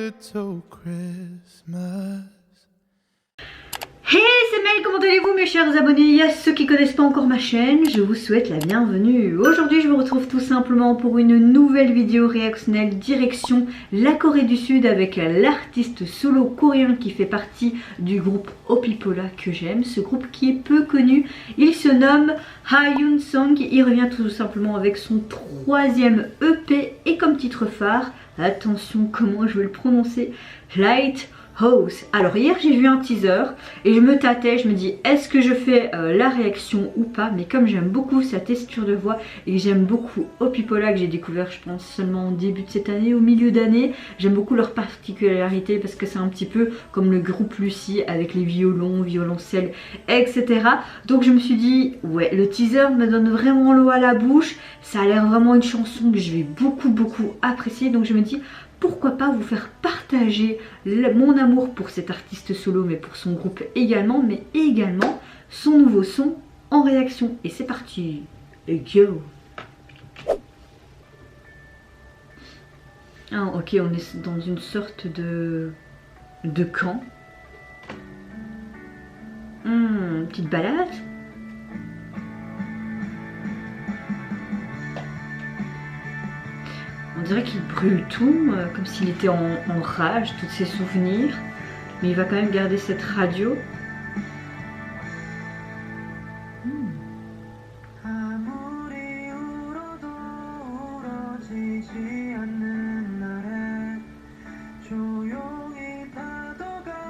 little Christmas. Hey, c'est Mel, comment allez-vous mes chers abonnés? À ceux qui connaissent pas encore ma chaîne, je vous souhaite la bienvenue. Aujourd'hui je vous retrouve tout simplement pour une nouvelle vidéo réactionnelle direction la Corée du Sud avec l'artiste solo coréen qui fait partie du groupe Opipola que j'aime. Ce groupe qui est peu connu, il se nomme Hyun Sung. Il revient tout simplement avec son troisième EP et comme titre phare, attention comment je vais le prononcer, Light House. Alors hier j'ai vu un teaser et je me tâtais, je me dis est-ce que je fais la réaction ou pas, mais comme j'aime beaucoup sa texture de voix et que j'aime beaucoup Opipola que j'ai découvert je pense seulement au début de cette année, au milieu d'année, j'aime beaucoup leur particularité parce que c'est un petit peu comme le groupe Lucie avec les violons, violoncelles, etc. Donc je me suis dit ouais, le teaser me donne vraiment l'eau à la bouche, ça a l'air vraiment une chanson que je vais beaucoup apprécier, donc je me dis pourquoi pas vous faire partager mon amour pour cet artiste solo, mais pour son groupe également, mais également son nouveau son en réaction. Et c'est parti, et go. Ah, ok, on est dans une sorte de camp. Petite balade. On dirait qu'il brûle tout, comme s'il était en rage, tous ses souvenirs. Mais il va quand même garder cette radio.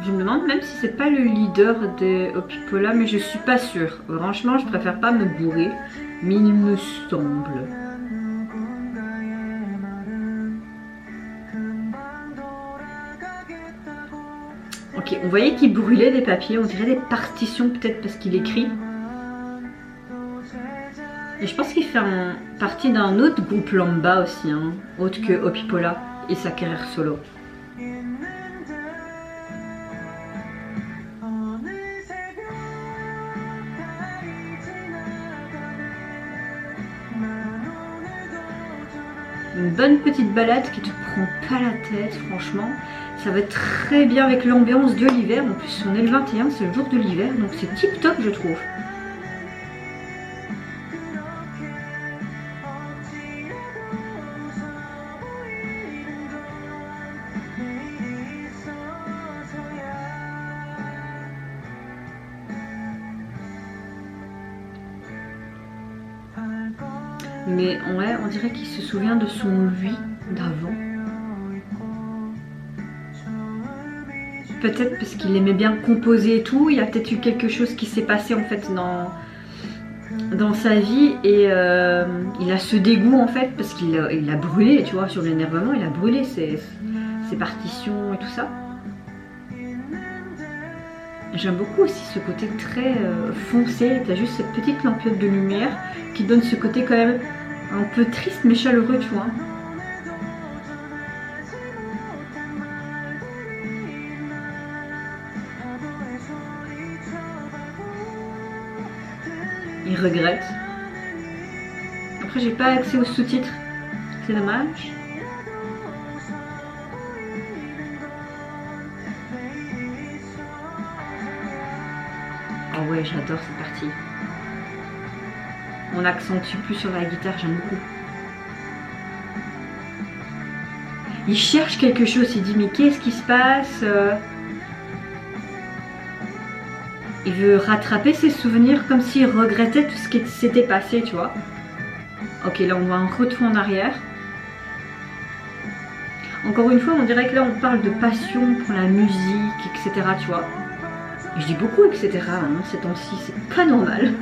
Je me demande même si c'est pas le leader de Opipola, mais je suis pas sûre. Franchement, je préfère pas me bourrer, mais il me semble. Ok, on voyait qu'il brûlait des papiers, on dirait des partitions peut-être parce qu'il écrit. Et je pense qu'il fait partie d'un autre groupe lambda aussi, hein, autre que Opipola et sa carrière solo. Une bonne petite balade qui te prend pas la tête, franchement. Ça va très bien avec l'ambiance de l'hiver. En plus, on est le 21, c'est le jour de l'hiver, donc c'est tip top, je trouve. Mais ouais, on dirait qu'il se souvient de son lui d'avant. Peut-être parce qu'il aimait bien composer et tout. Il y a peut-être eu quelque chose qui s'est passé en fait dans sa vie. Et il a ce dégoût en fait parce qu'il a brûlé, tu vois, sur l'énervement. Il a brûlé ses partitions et tout ça. J'aime beaucoup aussi ce côté très foncé. T'as juste cette petite lampionnette de lumière qui donne ce côté quand même un peu triste mais chaleureux, tu vois. Il regrette. Après j'ai pas accès aux sous-titres. C'est dommage. Oh ouais, j'adore cette partie. On accentue plus sur la guitare, j'aime beaucoup. Il cherche quelque chose, il dit mais qu'est-ce qui se passe? Il veut rattraper ses souvenirs comme s'il regrettait tout ce qui s'était passé, tu vois. Ok, là on voit un retour en arrière. Encore une fois, on dirait que là on parle de passion pour la musique, etc. Tu vois. Et je dis beaucoup, etc. Hein, ces temps-ci, c'est pas normal.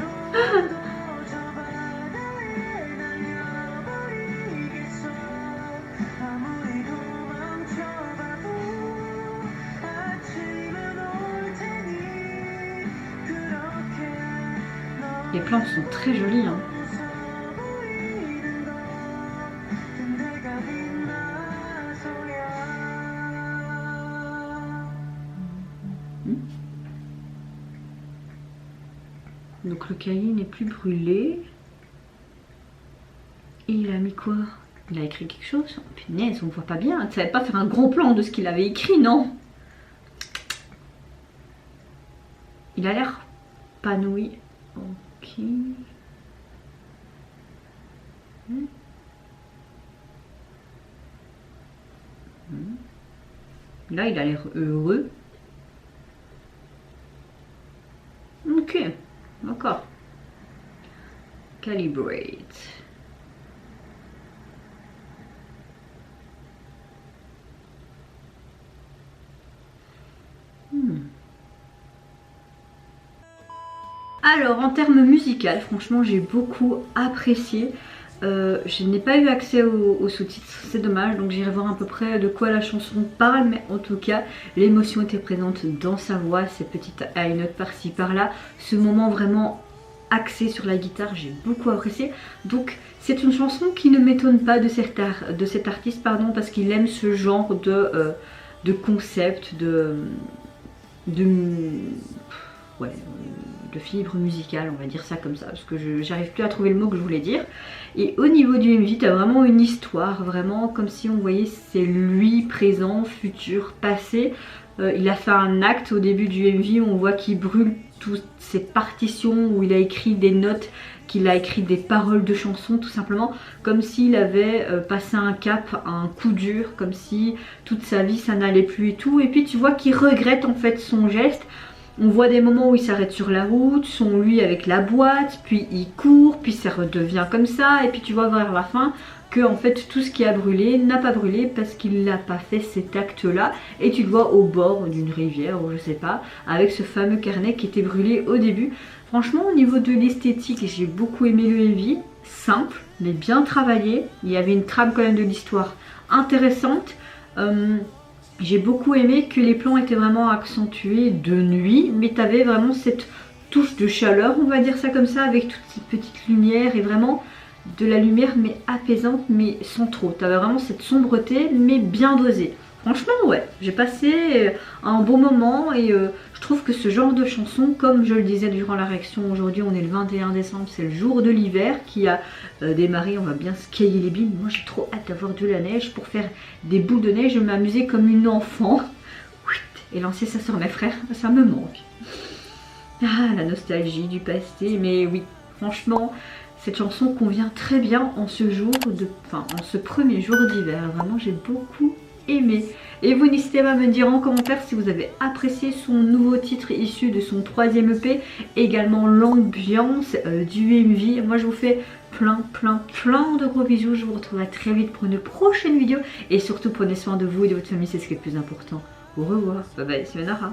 Les plantes sont très jolies. Hein. Donc le cahier n'est plus brûlé. Et il a mis quoi? Il a écrit quelque chose? Oh, punaise, on ne voit pas bien. Tu ne savais pas faire un gros plan de ce qu'il avait écrit, non? Il a l'air épanoui. Ok. Là, il a l'air heureux. Ok, d'accord. Calibrate. Alors, en termes musical, franchement, j'ai beaucoup apprécié. Je n'ai pas eu accès aux sous-titres, c'est dommage, donc j'irai voir à peu près de quoi la chanson parle, mais en tout cas, l'émotion était présente dans sa voix, ces petites high notes par-ci par-là, ce moment vraiment axé sur la guitare, j'ai beaucoup apprécié. Donc, c'est une chanson qui ne m'étonne pas de cet artiste, pardon, parce qu'il aime ce genre de concept, de fibre musicale, on va dire ça comme ça, parce que j'arrive plus à trouver le mot que je voulais dire. Et au niveau du MV, tu as vraiment une histoire, vraiment comme si on voyait c'est lui, présent, futur, passé. Il a fait un acte au début du MV, on voit qu'il brûle toutes ces partitions où il a écrit des notes, qu'il a écrit des paroles de chansons, tout simplement, comme s'il avait passé un cap, un coup dur, comme si toute sa vie ça n'allait plus et tout. Et puis tu vois qu'il regrette en fait son geste. On voit des moments où il s'arrête sur la route, son lui avec la boîte, puis il court, puis ça redevient comme ça, et puis tu vois vers la fin que en fait tout ce qui a brûlé n'a pas brûlé parce qu'il n'a pas fait cet acte-là, et tu le vois au bord d'une rivière ou je sais pas, avec ce fameux carnet qui était brûlé au début. Franchement, au niveau de l'esthétique, j'ai beaucoup aimé le MV, simple mais bien travaillé. Il y avait une trame quand même de l'histoire intéressante. J'ai beaucoup aimé que les plans étaient vraiment accentués de nuit, mais tu avais vraiment cette touche de chaleur, on va dire ça comme ça, avec toutes ces petites lumières et vraiment de la lumière mais apaisante, mais sans trop. Tu avais vraiment cette sombreté mais bien dosée. Franchement, ouais, j'ai passé un bon moment et je trouve que ce genre de chanson, comme je le disais durant la réaction, aujourd'hui on est le 21 décembre, c'est le jour de l'hiver qui a démarré, on va bien skier les billes. Moi j'ai trop hâte d'avoir de la neige pour faire des boules de neige, je vais m'amuser comme une enfant et lancer ça sur mes frères, ça me manque. Ah, la nostalgie du passé, mais oui, franchement, cette chanson convient très bien en ce jour en ce premier jour d'hiver. Vraiment, j'ai beaucoup aimé. Et vous n'hésitez pas à me dire en commentaire si vous avez apprécié son nouveau titre issu de son 3e EP, également l'ambiance du MV. Moi je vous fais plein de gros bisous, je vous retrouverai très vite pour une prochaine vidéo et surtout prenez soin de vous et de votre famille, c'est ce qui est le plus important. Au revoir, bye bye, c'est Nara.